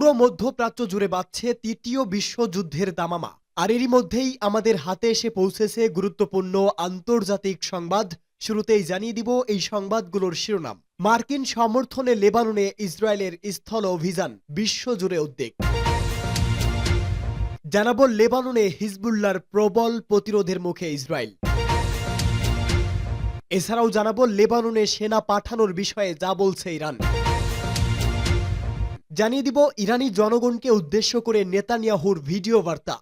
পুরো মধ্যপ্রাচ্য জুড়ে বাজছে তৃতীয় বিশ্বযুদ্ধের দামামা। আর এরই মধ্যেই আমাদের হাতে এসে পৌঁছেছে গুরুত্বপূর্ণ আন্তর্জাতিক সংবাদ। শুরুতেই জানিয়ে দিব এই সংবাদগুলোর শিরোনাম। মার্কিন সমর্থনে লেবাননে ইসরায়েলের স্থল অভিযান, বিশ্বজুড়ে উদ্বেগ। জানাবো লেবাননে হিজবুল্লাহর প্রবল প্রতিরোধের মুখে ইসরায়েল। এছাড়াও জানাবো লেবাননে সেনা পাঠানোর বিষয়ে যা বলছে ইরান। জানিয়ে দিব ইরানি জনগণকে উদ্দেশ্য করে নেতানিয়াহুর ভিডিও বার্তা।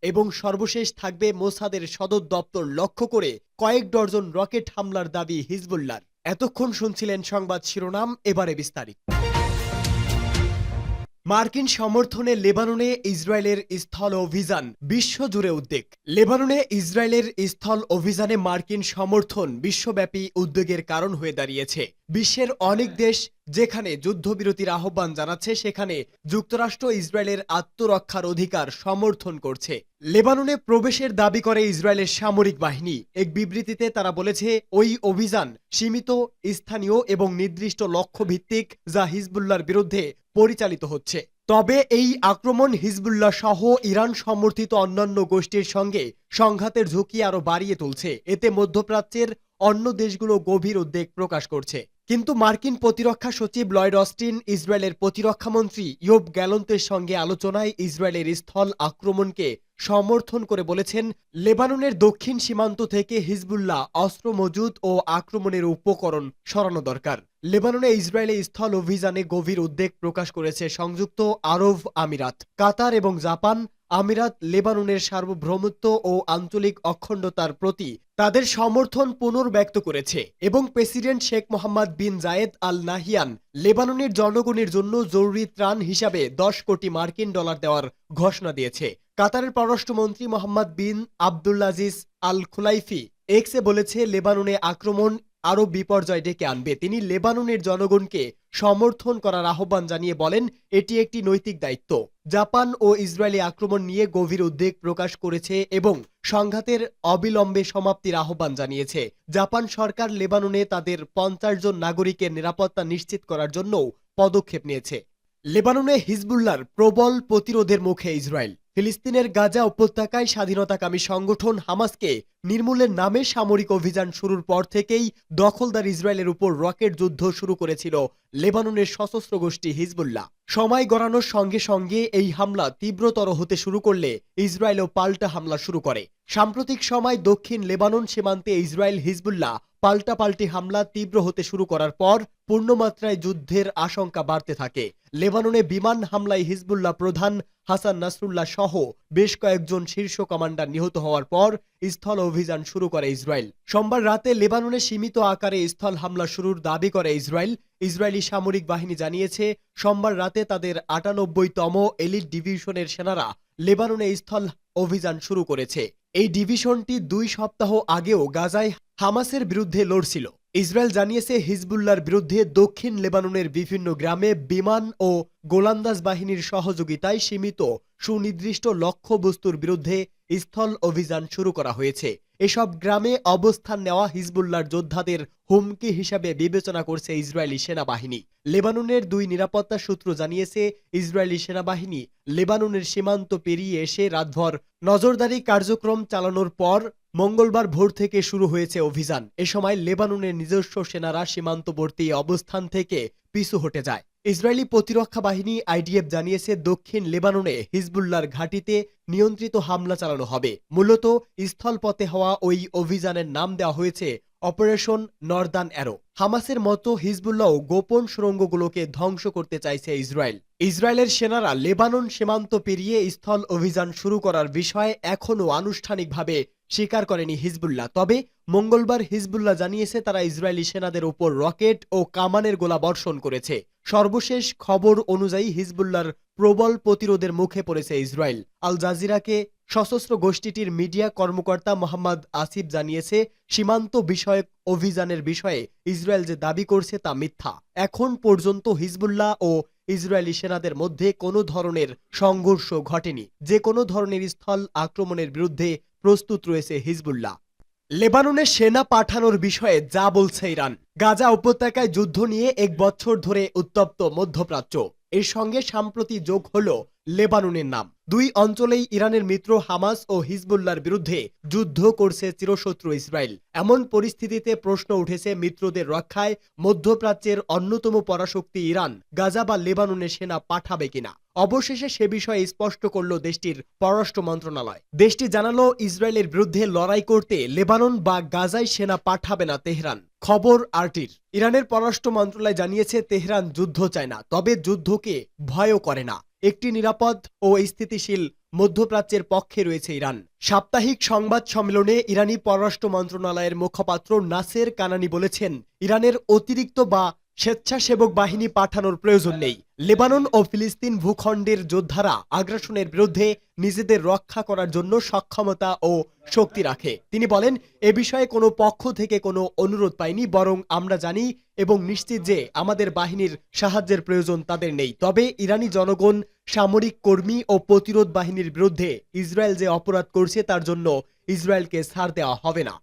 এবং সর্বশেষ থাকবে মোসাদের সদর দপ্তর লক্ষ্য করে কয়েক ডজন রকেট হামলার দাবি হিজবুল্লাহর। এতক্ষণ শুনছিলেন সংবাদ শিরোনাম, এবারে বিস্তারিত। মার্কিন সমর্থনে লেবাননে ইসরায়েলের স্থল অভিযান, বিশ্বজুড়ে উদ্বেগ। লেবাননে ইসরায়েলের স্থল অভিযানে মার্কিন সমর্থন বিশ্বব্যাপী উদ্বেগের কারণ হয়ে দাঁড়িয়েছে। বিশ্বের অনেক দেশ যেখানে যুদ্ধবিরতির আহ্বান জানাচ্ছে, সেখানে যুক্তরাষ্ট্র ইসরায়েলের আত্মরক্ষার অধিকার সমর্থন করছে। লেবাননে প্রবেশের দাবি করে ইসরায়েলের সামরিক বাহিনী। এক বিবৃতিতে তারা বলেছে, ওই অভিযান সীমিত, স্থানীয় এবং নির্দিষ্ট লক্ষ্য ভিত্তিক, যা হিজবুল্লাহর বিরুদ্ধে পরিচালিত হচ্ছে। তবে এই আক্রমণ হিজবুল্লাহ সহ ইরান সমর্থিত অন্যান্য গোষ্ঠীর সঙ্গে সংঘাতের ঝুঁকি আরও বাড়িয়ে তুলছে। এতে মধ্যপ্রাচ্যের অন্য দেশগুলো গভীর উদ্বেগ প্রকাশ করছে। কিন্তু মার্কিন প্রতিরক্ষা সচিব লয়েড অস্টিন ইসরায়েলের প্রতিরক্ষামন্ত্রী ইয়োব গ্যালন্তের সঙ্গে আলোচনায় ইসরায়েলের স্থল আক্রমণকে সমর্থন করে বলেছেন, লেবাননের দক্ষিণ সীমান্ত থেকে হিজবুল্লাহ অস্ত্র মজুত ও আক্রমণের উপকরণ সরানো দরকার। লেবাননে ইসরায়েলের স্থল অভিযানে গভীর উদ্বেগ প্রকাশ করেছে সংযুক্ত আরব আমিরাত, কাতার এবং জাপান। আমিরাত লেবাননের সার্বভৌমত্ব ও আঞ্চলিক অখণ্ডতার প্রতি তাদের সমর্থন পুনর্ব্যক্ত করেছে এবং প্রেসিডেন্ট শেখ মোহাম্মদ বিন জায়েদ আল নাহিয়ান লেবাননের জনগণের জন্য জরুরি ত্রাণ হিসাবে 10 কোটি মার্কিন ডলার দেওয়ার ঘোষণা দিয়েছে। কাতারের পররাষ্ট্রমন্ত্রী মোহাম্মদ বিন আবদুল্লাজিজ আল খুলাইফি এক্সে বলেছে, লেবাননে আক্রমণ আরও বিপর্যয় ডেকে আনবে। তিনি লেবাননের জনগণকে সমর্থন করার আহ্বান জানিয়ে বলেন, এটি একটি নৈতিক দায়িত্ব। জাপান ও ইসরায়েলি আক্রমণ নিয়ে গভীর উদ্বেগ প্রকাশ করেছে এবং সংঘাতের অবিলম্বে সমাপ্তির আহ্বান জানিয়েছে। জাপান সরকার লেবাননে তাদের 50 জন নাগরিকের নিরাপত্তা নিশ্চিত করার জন্য পদক্ষেপ নিয়েছে। লেবাননে হিজবুল্লাহর প্রবল প্রতিরোধের মুখে ইসরায়েল। ফিলিস্তিনের গাজা উপত্যকায় স্বাধীনতাকামী সংগঠন হামাসকে নির্মূলের নামে সামরিক অভিযান শুরুর পর থেকেই দখলদার ইসরায়েলের উপর রকেট যুদ্ধ শুরু করেছিল লেবাননের সশস্ত্র গোষ্ঠী হিজবুল্লাহ। সময় গড়ানোর সঙ্গে সঙ্গে এই হামলা তীব্রতর হতে শুরু করলে ইসরায়েলও পাল্টা হামলা শুরু করে। সাম্প্রতিক সময় দক্ষিণ লেবানন সীমান্তে ইসরায়েল হিজবুল্লাহ পাল্টাপাল্টি হামলা তীব্র হতে শুরু করার পর পূর্ণমাত্রায় যুদ্ধের আশঙ্কা বাড়তে থাকে। লেবাননে বিমান হামলায় হিজবুল্লাহ প্রধান হাসান নাসরুল্লাহ সহ বেশ কয়েকজন শীর্ষ কমান্ডার নিহত হওয়ার পর স্থল অভিযান শুরু করে ইসরায়েল। সোমবার রাতে লেবাননে সীমিত আকারে স্থল হামলা শুরুর দাবি করে ইসরায়েল। ইসরায়েলি সামরিক বাহিনী জানিয়েছে, সোমবার রাতে তাদের 98তম এলিট ডিভিশনের সেনারা লেবাননে স্থল অভিযান শুরু করেছে। এই ডিভিশনটি 2 সপ্তাহ আগেও গাজায় হামাসের বিরুদ্ধে লড়ছিল। ইসরায়েল জানিয়েছে, হিজবুল্লাহর বিরুদ্ধে দক্ষিণ লেবাননের বিভিন্ন গ্রামে বিমান ও গোলান্দাজ বাহিনীর সহযোগিতায় সীমিত সুনির্দিষ্ট লক্ষ্যবস্তুর বিরুদ্ধে স্থল অভিযান শুরু করা হয়েছে। এসব গ্রামে অবস্থান নেওয়া হিজবুল্লাহর যোদ্ধাদের হুমকি হিসাবে বিবেচনা করছে ইসরায়েলি সেনাবাহিনী। লেবাননের 2 নিরাপত্তা সূত্র জানিয়েছে, ইসরায়েলি সেনাবাহিনী লেবাননের সীমান্ত পেরিয়ে এসে রাতভর নজরদারি কার্যক্রম চালানোর পর মঙ্গলবার ভোর থেকে শুরু হয়েছে অভিযান। এ সময় লেবাননের নিজস্ব সেনারা সীমান্তবর্তী অবস্থান থেকে পিছু হটে যায়। ইসরায়েলি প্রতিরক্ষা বাহিনী আইডিএফ জানিয়েছে, দক্ষিণ লেবাননে হিজবুল্লাহর ঘাঁটিতে নিয়ন্ত্রিত হামলা চালানো হবে। মূলত স্থলপথে হওয়া ওই অভিযানের নাম দেওয়া হয়েছে অপারেশন নর্দার্ন অ্যারো। হামাসের মতো হিজবুল্লাহ গোপন সুড়ঙ্গগুলোকে ধ্বংস করতে চাইছে ইসরায়েল। ইসরায়েলের সেনারা লেবানন সীমান্ত পেরিয়ে স্থল অভিযান শুরু করার বিষয়ে এখনও আনুষ্ঠানিকভাবে স্বীকার করেনি হিজবুল্লাহ। তবে মঙ্গলবার হিজবুল্লাহ জানিয়েছে, তারা ইসরায়েলি সেনাদের উপর রকেট ও কামানের গোলা বর্ষণ করেছে। সর্বশেষ খবর অনুযায়ী হিজবুল্লাহর প্রবল প্রতিরোধের মুখে পড়েছে ইসরায়েল। আল জাজিরাকে সশস্ত্র গোষ্ঠীটির মিডিয়া কর্মকর্তা মোহাম্মদ আসিফ জানিয়েছে, সীমান্ত বিষয়ক অভিযানের বিষয়ে ইসরায়েল যে দাবি করছে তা মিথ্যা। এখন পর্যন্ত হিজবুল্লাহ ও ইসরায়েলি সেনাদের মধ্যে কোনো ধরনের সংঘর্ষ ঘটেনি। যে কোনো ধরনের স্থল আক্রমণের বিরুদ্ধে প্রস্তুত রয়েছে হিজবুল্লাহ। লেবাননে সেনা পাঠানোর বিষয়ে যা বলছে ইরান। গাজা উপত্যকায় যুদ্ধ নিয়ে 1 বছর ধরে উত্তপ্ত মধ্যপ্রাচ্য। এর সঙ্গে সাম্প্রতি যোগ হল লেবাননের নাম। দুই অঞ্চলেই ইরানের মিত্র হামাস ও হিজবুল্লাহর বিরুদ্ধে যুদ্ধ করছে চিরশত্রু ইসরায়েল। এমন পরিস্থিতিতে প্রশ্ন উঠেছে মিত্রদের রক্ষায় মধ্যপ্রাচ্যের অন্যতম পরাশক্তি ইরান গাজা বা লেবাননে সেনা পাঠাবে কিনা। অবশেষে সে বিষয়ে স্পষ্ট করল দেশটির পররাষ্ট্র মন্ত্রণালয়। দেশটি জানালো ইসরায়েলের বিরুদ্ধে লড়াই করতে লেবানন বা গাজায় সেনা পাঠাবে না তেহরান। খবর আরটির। ইরানের পররাষ্ট্র মন্ত্রণালয় জানিয়েছে তেহরান যুদ্ধ চায় না, তবে যুদ্ধকে ভয়ও করে না। একটি নিরাপদ ও স্থিতিশীল মধ্যপ্রাচ্যের পক্ষে রয়েছে ইরান। সাপ্তাহিক সংবাদ সম্মেলনে ইরানি পররাষ্ট্র মন্ত্রণালয়ের মুখপাত্র নাসের কানানি বলেছেন, ইরানের অতিরিক্ত বা স্বেচ্ছাসেবক বাহিনী পাঠানোর প্রয়োজন নেই। লেবানন ও ফিলিস্তিন ভূখণ্ডের যোদ্ধারা আগ্রাসনের বিরুদ্ধে নিজেদের রক্ষা করার জন্য সক্ষমতা ও শক্তি রাখে। তিনি বলেন, এ বিষয়ে কোনো পক্ষ থেকে কোনো অনুরোধ পাইনি, বরং আমরা জানি এবং নিশ্চিত যে আমাদের বাহিনীর সাহায্যের প্রয়োজন তাদের নেই। তবে ইরানি জনগণ, সামরিক কর্মী ও প্রতিরোধ বাহিনীর বিরুদ্ধে ইসরায়েল যে অপরাধ করছে তার জন্য ইসরায়েলকে ছাড় দেওয়া হবে না।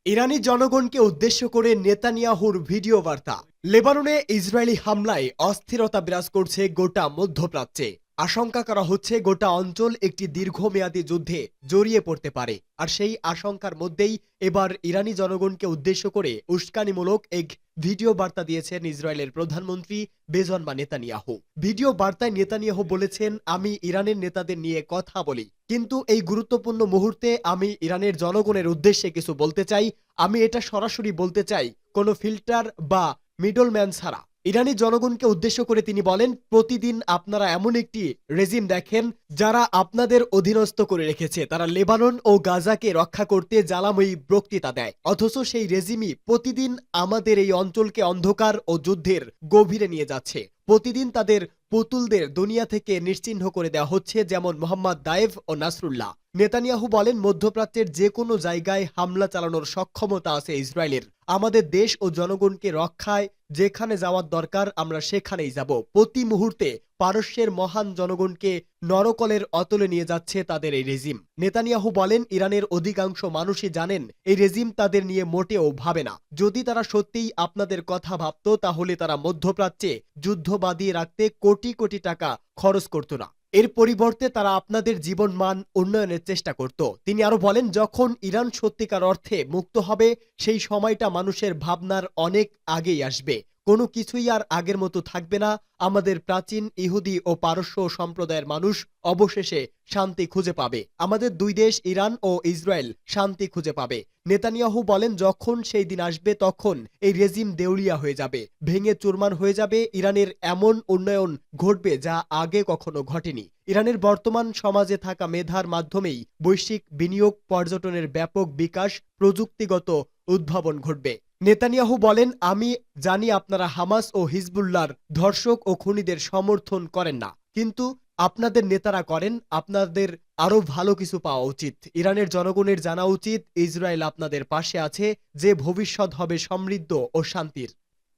ইরানি জনগণকে উদ্দেশ্য করে নেতানিয়াহুর ভিডিও বার্তা। লেবাননে ইসরায়েলি হামলায় অস্থিরতা বিরাজ করছে গোটা মধ্যপ্রাচ্যে। আশঙ্কা করা হচ্ছে গোটা অঞ্চল একটি দীর্ঘমেয়াদী যুদ্ধে জড়িয়ে পড়তে পারে। আর সেই আশঙ্কার মধ্যেই এবার ইরানি জনগণকে উদ্দেশ্য করে উস্কানিমূলক এক ভিডিও বার্তা দিয়েছেন ইসরায়েলের প্রধানমন্ত্রী বেঞ্জামিন নেতানিয়াহু। ভিডিও বার্তায় নেতানিয়াহু বলেছেন, আমি ইরানের নেতাদের নিয়ে কথা বলি, কিন্তু এই গুরুত্বপূর্ণ মুহূর্তে আমি ইরানের জনগণের উদ্দেশ্যে কিছু বলতে চাই। আমি এটা সরাসরি বলতে চাই, কোনো ফিল্টার বা মিডলম্যান ছাড়া। ইরানি জনগণকে উদ্দেশ্য করে তিনি বলেন, প্রতিদিন আপনারা এমন একটি রেজিম দেখেন যারা আপনাদের অধীনস্থ করে রেখেছে। তারা লেবানন ও গাজাকে রক্ষা করতে জ্বালাময়ী বক্তৃতা দেয়, অথচ সেই রেজিমই প্রতিদিন আমাদের এই অঞ্চলকে অন্ধকার ও যুদ্ধের গভীরে নিয়ে যাচ্ছে। প্রতিদিন তাদের পুতুলদের দুনিয়া থেকে নিশ্চিহ্ন করে দেওয়া হচ্ছে, যেমন মোহাম্মদ দায়েফ ও নাসরুল্লাহ। নেতানিয়াহু বলেন, মধ্যপ্রাচ্যের যে কোনো জায়গায় হামলা চালানোর সক্ষমতা আছে ইসরায়েলের। আমাদের দেশ ও জনগণকে রক্ষায় যেখানে যাওয়ার দরকার আমরা সেখানেই যাব। প্রতি মুহূর্তে পারস্যের মহান জনগণকে নরকলের অতলে নিয়ে যাচ্ছে তাদের এই রেজিম। নেতানিয়াহু বলেন, ইরানের অধিকাংশ মানুষই জানেন এই রেজিম তাদের নিয়ে মোটেও ভাবে না। যদি তারা সত্যিই আপনাদের কথা ভাবত তাহলে তারা মধ্যপ্রাচ্যে যুদ্ধ বাঁধিয়ে রাখতে কোটি কোটি টাকা খরচ করত না। এর পরিবর্তে তারা আপনাদের জীবনমান উন্নয়নের চেষ্টা করত। তিনি আরো বলেন, যখন ইরান সত্যিকার অর্থে মুক্ত হবে সেই সময়টা মানুষের ভাবনার অনেক আগেই আসবে। কোনো কিছুই আর আগের মতো থাকবে না। আমাদের প্রাচীন ইহুদি ও পারস্য সম্প্রদায়ের মানুষ অবশেষে শান্তি খুঁজে পাবে। আমাদের দুই দেশ ইরান ও ইসরায়েল শান্তি খুঁজে পাবে। নেতানিয়াহু বলেন, যখন সেই দিন আসবে তখন এই রেজিম দেউলিয়া হয়ে যাবে, ভেঙে চুরমার হয়ে যাবে। ইরানের এমন উন্নয়ন ঘটবে যা আগে কখনো ঘটেনি। ইরানের বর্তমান সমাজে থাকা মেধার মাধ্যমেই বৈশ্বিক বিনিয়োগ, পর্যটনের ব্যাপক বিকাশ, প্রযুক্তিগত উদ্ভাবন ঘটবে। নেতানিয়াহু বলেন, আমি জানি আপনারা হামাস ও হিজবুল্লাহর ধর্ষক ও খুনিদের সমর্থন করেন না, কিন্তু আপনাদের নেতারা করেন। আপনাদের আরো ভালো কিছু পাওয়া উচিত। ইরানের জনগণের জানা উচিত ইসরায়েল আপনাদের পাশে আছে, যে ভবিষ্যৎ হবে সমৃদ্ধ ও শান্তির।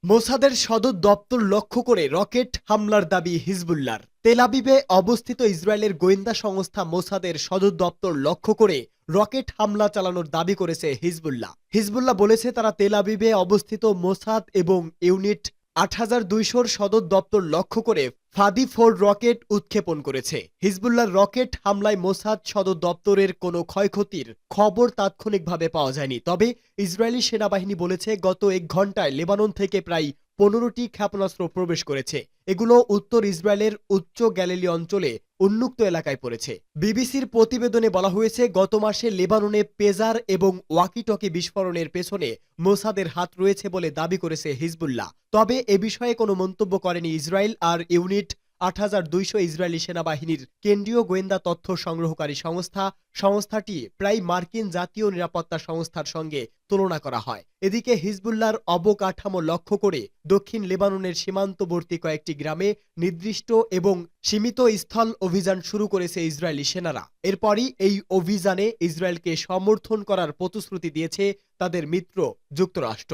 মোসাদের সদর দপ্তর লক্ষ্য করে রকেট হামলার দাবি হিজবুল্লাহর। তেল আবিবে অবস্থিত ইসরায়েলের গোয়েন্দা সংস্থা মোসাদের সদর দপ্তর লক্ষ্য করে রকেট হামলা চালানোর দাবি করেছে হিজবুল্লাহ। হিজবুল্লাহ বলেছে, তারা তেল আবিবে অবস্থিত মোসাদ এবং ইউনিট ৮২০০ সদর দপ্তর লক্ষ্য করে ফাদি-4 রকেট উৎক্ষেপণ করেছে। হিজবুল্লাহর রকেট হামলায় মোসাদ সদর দপ্তরের কোনো ক্ষয়ক্ষতির খবর তাৎক্ষণিকভাবে পাওয়া যায়নি। তবে ইসরায়েলি সেনাবাহিনী বলেছে, গত ১ ঘন্টায় লেবানন থেকে প্রায় ১৫টি ক্ষেপণাস্ত্র প্রবেশ করেছে। এগুলো উত্তর ইসরায়েলের উচ্চ গ্যালিলি অঞ্চলে উন্মুক্ত এলাকায় পড়েছে। বিবিসির প্রতিবেদনে বলা হয়েছে, গত মাসে লেবাননে পেজার এবং ওয়াকিটকি বিস্ফোরণের পেছনে মোসাদের হাত রয়েছে বলে দাবি করেছে হিজবুল্লাহ। তবে এ বিষয়ে কোনো মন্তব্য করেনি ইসরায়েল। আর ইউনিট ৮২০০ ইসরায়েলি সেনাবাহিনীর কেন্দ্রীয় গোয়েন্দা তথ্য সংগ্রহকারী সংস্থা। সংস্থাটি প্রায় মার্কিন জাতীয় নিরাপত্তা সংস্থার সঙ্গে তুলনা করা হয়। এদিকে হিজবুল্লাহর অবকাঠামো লক্ষ্য করে দক্ষিণ লেবাননের সীমান্তবর্তী কয়েকটি গ্রামে নির্দিষ্ট এবং সীমিত স্থল অভিযান শুরু করেছে ইসরায়েলি সেনারা। এরপরই এই অভিযানে ইসরায়েলকে সমর্থন করার প্রতিশ্রুতি দিয়েছে তাদের মিত্র যুক্তরাষ্ট্র।